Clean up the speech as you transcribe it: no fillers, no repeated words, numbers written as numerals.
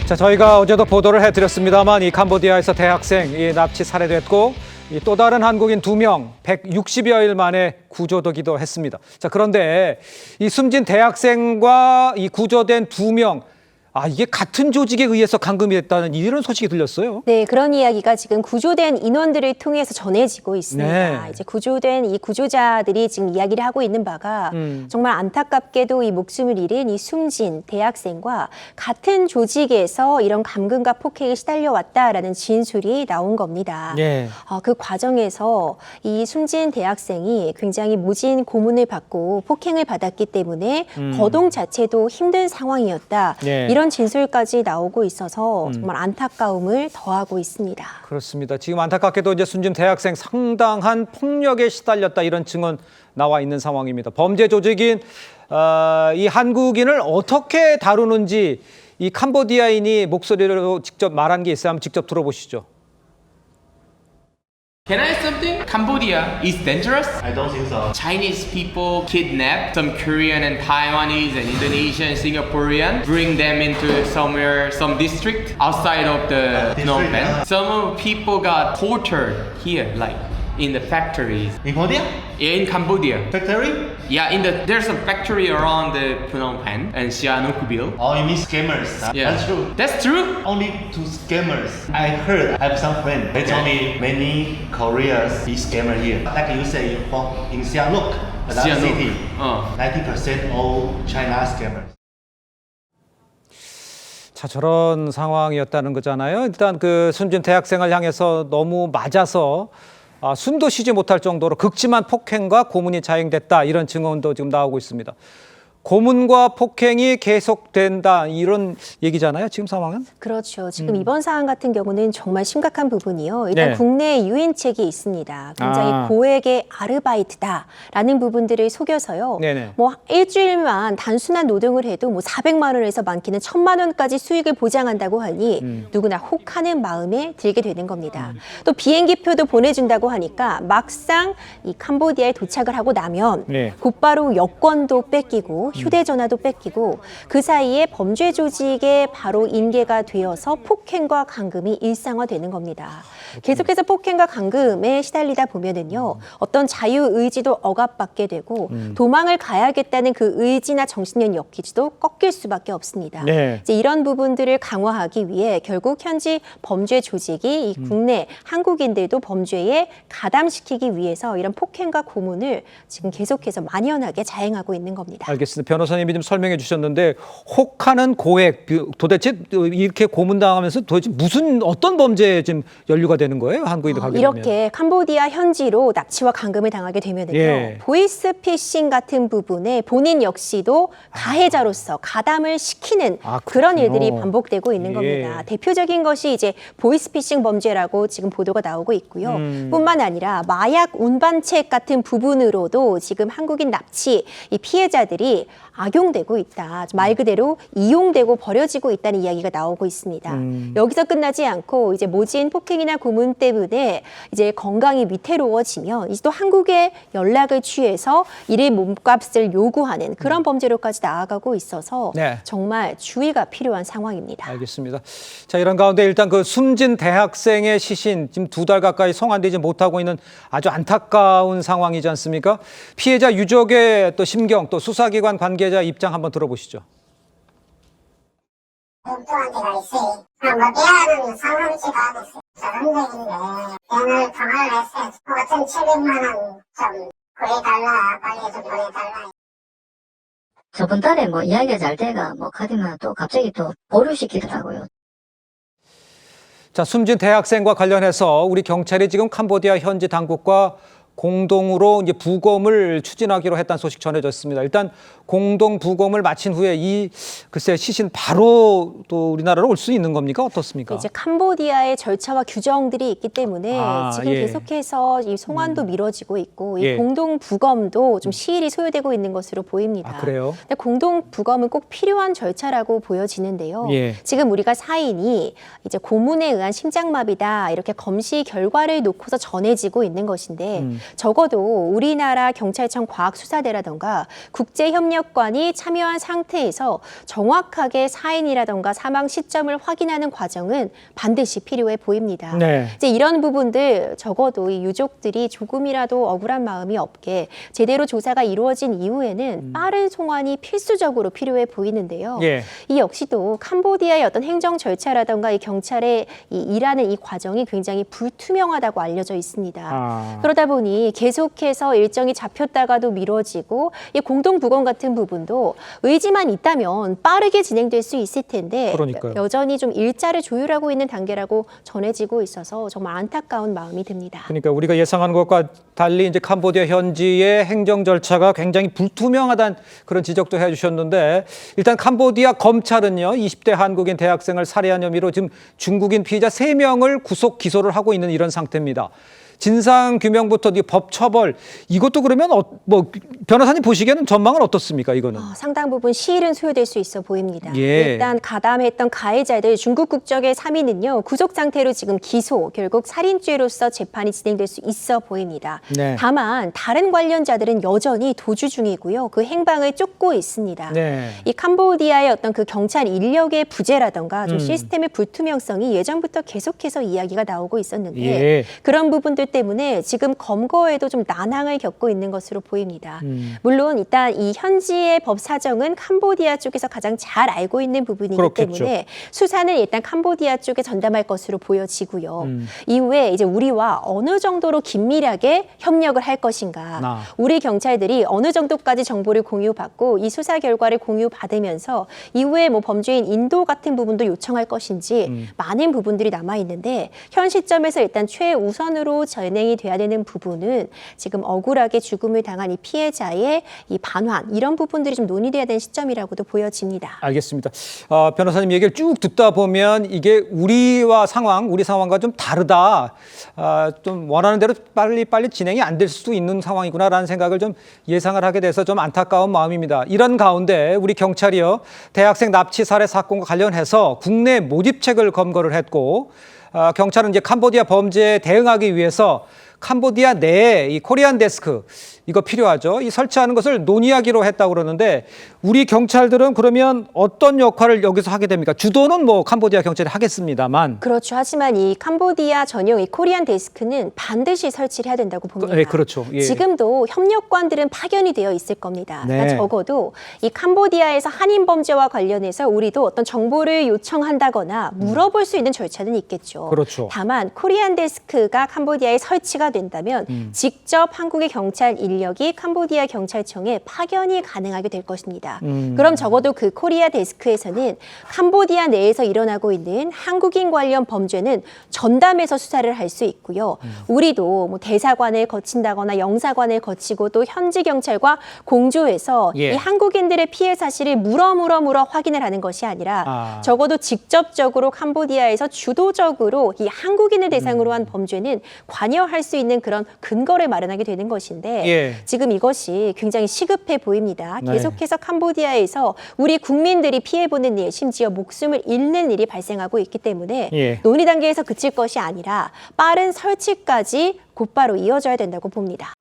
자, 저희가 어제도 보도를 해드렸습니다만 이 캄보디아에서 대학생이 납치 살해됐고 또 다른 한국인 2명 160여일 만에 구조되기도 했습니다. 자, 그런데 이 숨진 대학생과 이 구조된 2명 이게 같은 조직에 의해서 감금이 됐다는 이런 소식이 들렸어요. 네, 그런 이야기가 지금 구조된 인원들을 통해서 전해지고 있습니다. 네. 이제 구조된 이 구조자들이 지금 이야기를 하고 있는 바가 정말 안타깝게도 이 목숨을 잃은 이 숨진 대학생과 같은 조직에서 이런 감금과 폭행에 시달려왔다라는 진술이 나온 겁니다. 네. 그 과정에서 이 숨진 대학생이 굉장히 모진 고문을 받고 폭행을 받았기 때문에 거동 자체도 힘든 상황이었다. 네. 이런 진술까지 나오고 있어서 정말 안타까움을 더하고 있습니다. 그렇습니다. 지금 안타깝게도 이제 숨진 대학생 상당한 폭력에 시달렸다 이런 증언 나와 있는 상황입니다. 범죄 조직인 이 한국인을 어떻게 다루는지 이 캄보디아인이 목소리로 직접 말한 게 있어요. 한번 직접 들어보시죠. Can I ask something? Cambodia is dangerous? I don't think so. Chinese people kidnap some Korean and Taiwanese and Indonesian and Singaporean, bring them into somewhere, some district outside of the Phnom District, Penh. yeah. Some people got tortured here, like in the factories. In Cambodia? Yeah, in Cambodia. Factory? Yeah, there's a factory around the Phnom Penh and Sihanoukville. Oh, you mean scammers? Yeah, That's true. That's true. Only two scammers. I heard, I have some friends. They told me many Koreans be scammer here. Like you say, in Sihanouk, another Sihanouk. city, 90% all China scammers. 자, 저런 상황이었다는 거잖아요. 일단 그 숨진 대학생을 향해서 너무 맞아서 숨도 쉬지 못할 정도로 극심한 폭행과 고문이 자행됐다 이런 증언도 지금 나오고 있습니다. 고문과 폭행이 계속된다 이런 얘기잖아요. 지금 상황은? 그렇죠. 지금 이번 사안 같은 경우는 정말 심각한 부분이요. 일단 네. 국내에 유인책이 있습니다. 굉장히 고액의 아르바이트다라는 부분들을 속여서요. 네네. 뭐 일주일만 단순한 노동을 해도 뭐 400만 원에서 많게는 1000만 원까지 수익을 보장한다고 하니 누구나 혹하는 마음에 들게 되는 겁니다. 또 비행기표도 보내준다고 하니까 막상 이 캄보디아에 도착을 하고 나면 네. 곧바로 여권도 뺏기고 휴대전화도 뺏기고 그 사이에 범죄 조직에 바로 인계가 되어서 폭행과 감금이 일상화되는 겁니다. 계속해서 폭행과 감금에 시달리다 보면은요, 어떤 자유의지도 억압받게 되고 도망을 가야겠다는 그 의지나 정신력 역기지도 꺾일 수밖에 없습니다. 네. 이제 이런 부분들을 강화하기 위해 결국 현지 범죄 조직이 이 국내 한국인들도 범죄에 가담시키기 위해서 이런 폭행과 고문을 지금 계속해서 만연하게 자행하고 있는 겁니다. 알겠습니다. 변호사님이 좀 설명해 주셨는데 혹하는 고액 도대체 이렇게 고문당하면서 도대체 어떤 범죄에 지금 연루가 되는 거예요? 한국인들 가게 되면. 이렇게 캄보디아 현지로 납치와 감금을 당하게 되면은요, 예. 보이스피싱 같은 부분에 본인 역시도 가해자로서 가담을 시키는 그런 그렇군요. 일들이 반복되고 있는 예. 겁니다. 대표적인 것이 이제 보이스피싱 범죄라고 지금 보도가 나오고 있고요. 뿐만 아니라 마약 운반책 같은 부분으로도 지금 한국인 납치 이 피해자들이 악용되고 있다. 말 그대로 이용되고 버려지고 있다는 이야기가 나오고 있습니다. 여기서 끝나지 않고 이제 모진 폭행이나 고문 때문에 이제 건강이 위태로워지면 이제 또 한국에 연락을 취해서 일의 몸값을 요구하는 그런 범죄로까지 나아가고 있어서 네. 정말 주의가 필요한 상황입니다. 알겠습니다. 자, 이런 가운데 일단 그 숨진 대학생의 시신 지금 2달 가까이 송환되지 못하고 있는 아주 안타까운 상황이지 않습니까? 피해자 유족의 또 심경 또 수사기관 관계자 입장 한번 들어보시죠. 목도한테 가 있어요. 뭐 미안한 상황이지도 않았어요. 저런적인데 대안을 방안을 했어요. 같은 700만 원 좀 구해달라, 빨리 좀 보내달라. 저번 달에 뭐 이야기가 잘 돼가 뭐 가디면 또 갑자기 또 보류시키더라고요. 자, 숨진 대학생과 관련해서 우리 경찰이 지금 캄보디아 현지 당국과 공동으로 이제 부검을 추진하기로 했다는 소식 전해졌습니다. 일단 공동 부검을 마친 후에 글쎄 시신 바로 또 우리나라로 올 수 있는 겁니까? 어떻습니까? 이제 캄보디아의 절차와 규정들이 있기 때문에 지금 예. 계속해서 이 송환도 미뤄지고 있고 이 예. 공동 부검도 좀 시일이 소요되고 있는 것으로 보입니다. 그래요? 근데 공동 부검은 꼭 필요한 절차라고 보여지는데요. 예. 지금 우리가 사인이 이제 고문에 의한 심장마비다 이렇게 검시 결과를 놓고서 전해지고 있는 것인데 적어도 우리나라 경찰청 과학수사대라던가 국제협력관이 참여한 상태에서 정확하게 사인이라던가 사망 시점을 확인하는 과정은 반드시 필요해 보입니다. 네. 이제 이런 부분들 적어도 이 유족들이 조금이라도 억울한 마음이 없게 제대로 조사가 이루어진 이후에는 빠른 송환이 필수적으로 필요해 보이는데요. 예. 이 역시도 캄보디아의 어떤 행정 절차라던가 이 경찰의 일하는 이 과정이 굉장히 불투명하다고 알려져 있습니다. 아. 그러다 보니 계속해서 일정이 잡혔다가도 미뤄지고 이 공동부검 같은 부분도 의지만 있다면 빠르게 진행될 수 있을 텐데 그러니까요. 여전히 좀 일자를 조율하고 있는 단계라고 전해지고 있어서 정말 안타까운 마음이 듭니다. 그러니까 우리가 예상한 것과 달리 이제 캄보디아 현지의 행정 절차가 굉장히 불투명하다는 그런 지적도 해주셨는데 일단 캄보디아 검찰은요 20대 한국인 대학생을 살해한 혐의로 지금 중국인 피의자 3명을 구속 기소를 하고 있는 이런 상태입니다. 진상 규명부터 법 처벌 이것도 그러면 뭐 변호사님 보시기에는 전망은 어떻습니까 이거는? 상당 부분 시일은 소요될 수 있어 보입니다. 예. 일단 가담했던 가해자들 중국 국적의 3인은요. 구속 상태로 지금 기소, 결국 살인죄로서 재판이 진행될 수 있어 보입니다. 네. 다만 다른 관련자들은 여전히 도주 중이고요. 그 행방을 쫓고 있습니다. 네. 이 캄보디아의 어떤 그 경찰 인력의 부재라던가 좀 시스템의 불투명성이 예전부터 계속해서 이야기가 나오고 있었는데 예. 그런 부분들 때문에 지금 검거에도 좀 난항을 겪고 있는 것으로 보입니다. 물론 일단 이 현지의 법 사정은 캄보디아 쪽에서 가장 잘 알고 있는 부분이기 그렇겠죠. 때문에 수사는 일단 캄보디아 쪽에 전담할 것으로 보여지고요. 이후에 이제 우리와 어느 정도로 긴밀하게 협력을 할 것인가, 우리 경찰들이 어느 정도까지 정보를 공유받고 이 수사 결과를 공유받으면서 이후에 뭐 범죄인 인도 같은 부분도 요청할 것인지 많은 부분들이 남아 있는데 현 시점에서 일단 최우선으로 진행이 돼야 되는 부분은 지금 억울하게 죽음을 당한 이 피해자의 이 반환 이런 부분들이 좀 논의돼야 되는 시점이라고도 보여집니다. 알겠습니다. 변호사님 얘기를 쭉 듣다 보면 이게 우리 상황과 좀 다르다. 좀 원하는 대로 빨리 진행이 안 될 수도 있는 상황이구나라는 생각을 좀 예상을 하게 돼서 좀 안타까운 마음입니다. 이런 가운데 우리 경찰이요. 대학생 납치 살해 사건과 관련해서 국내 모집책을 검거를 했고 경찰은 이제 캄보디아 범죄에 대응하기 위해서 캄보디아 내에 이 코리안 데스크 이거 필요하죠. 이 설치하는 것을 논의하기로 했다고 그러는데 우리 경찰들은 그러면 어떤 역할을 여기서 하게 됩니까? 주도는 뭐 캄보디아 경찰이 하겠습니다만. 그렇죠. 하지만 이 캄보디아 전용 이 코리안 데스크는 반드시 설치를 해야 된다고 봅니다. 네, 그렇죠. 예. 지금도 협력관들은 파견이 되어 있을 겁니다. 네. 그러니까 적어도 이 캄보디아에서 한인 범죄와 관련해서 우리도 어떤 정보를 요청한다거나 물어볼 수 있는 절차는 있겠죠. 그렇죠. 다만 코리안 데스크가 캄보디아에 설치가 된다면 직접 한국의 경찰 인력이 캄보디아 경찰청에 파견이 가능하게 될 것입니다. 그럼 적어도 그 코리아 데스크에서는 캄보디아 내에서 일어나고 있는 한국인 관련 범죄는 전담해서 수사를 할 수 있고요. 우리도 뭐 대사관을 거친다거나 영사관을 거치고 또 현지 경찰과 공조해서 예. 이 한국인들의 피해 사실을 물어 확인을 하는 것이 아니라 적어도 직접적으로 캄보디아에서 주도적으로 이 한국인을 대상으로 한 범죄는 관여할 수 있는 그런 근거를 마련하게 되는 것인데 예. 지금 이것이 굉장히 시급해 보입니다. 네. 계속해서 캄보디아에서 우리 국민들이 피해보는 일, 심지어 목숨을 잃는 일이 발생하고 있기 때문에 예. 논의 단계에서 그칠 것이 아니라 빠른 설치까지 곧바로 이어져야 된다고 봅니다.